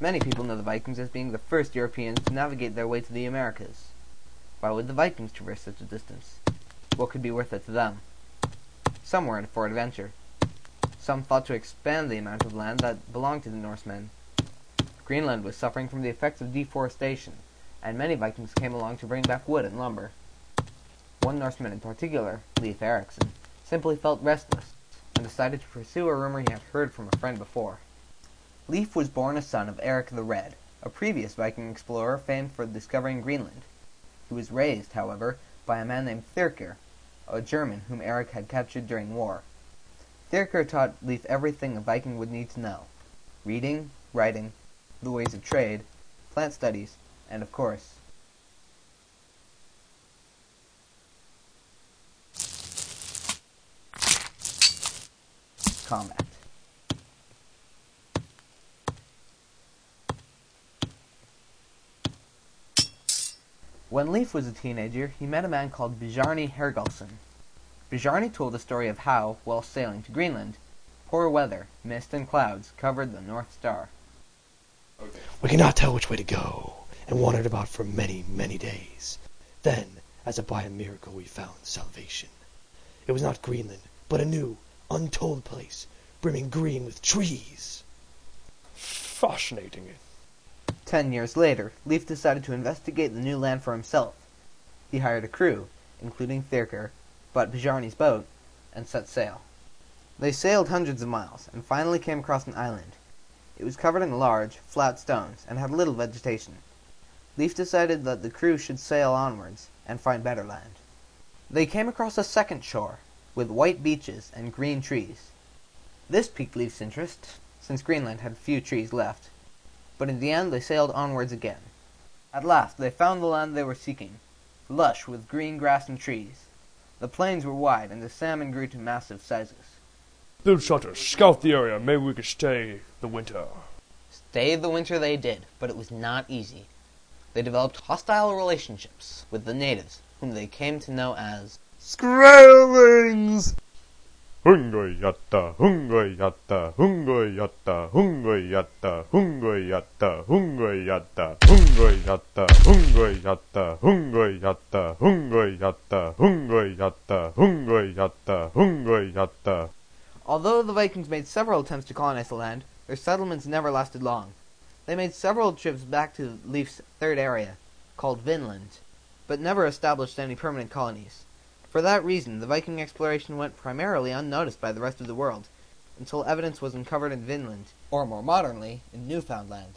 Many people know the Vikings as being the first Europeans to navigate their way to the Americas. Why would the Vikings traverse such a distance? What could be worth it to them? Some were in for adventure. Some thought to expand the amount of land that belonged to the Norsemen. Greenland was suffering from the effects of deforestation, and many Vikings came along to bring back wood and lumber. One Norseman in particular, Lief Erikson, simply felt restless, and decided to pursue a rumor he had heard from a friend before. Lief was born a son of Eric the Red, a previous Viking explorer famed for discovering Greenland. He was raised, however, by a man named Thirkir, a German whom Eric had captured during war. Thirkir taught Lief everything a Viking would need to know: reading, writing, the ways of trade, plant studies, and, of course, combat. When Lief was a teenager, he met a man called Lief Erikson. Lief told a story of how, while sailing to Greenland, poor weather, mist and clouds covered the North Star. We could not tell which way to go, and wandered about for many, many days. Then, as if by a miracle, we found salvation. It was not Greenland, but a new, untold place, brimming green with trees. Fascinating. 10 years later, Lief decided to investigate the new land for himself. He hired a crew, including Thirkir, bought Bjarni's boat, and set sail. They sailed hundreds of miles, and finally came across an island. It was covered in large, flat stones, and had little vegetation. Lief decided that the crew should sail onwards, and find better land. They came across a second shore, with white beaches and green trees. This piqued Lief's interest, since Greenland had few trees left. But in the end they sailed onwards again. At last they found the land they were seeking, lush with green grass and trees. The plains were wide, and the salmon grew to massive sizes. Little Shutter, scout the area. Maybe we could stay the winter. Stay the winter they did, but it was not easy. They developed hostile relationships with the natives, whom they came to know as Skrellings. Hungoy yatta, hungoy yatta, hungoy yatta, hungoy yatta, hungoy yatta, hungoy yatta, hungoy yatta, hungoy yatta, hungoy yatta, hungoy yatta, hungoy yatta, hungoy yatta, hungoy yatta. Although the Vikings made several attempts to colonize the land, their settlements never lasted long. They made several trips back to Lief's third area, called Vinland, but never established any permanent colonies. For that reason, the Viking exploration went primarily unnoticed by the rest of the world, until evidence was uncovered in Vinland, or more modernly, in Newfoundland.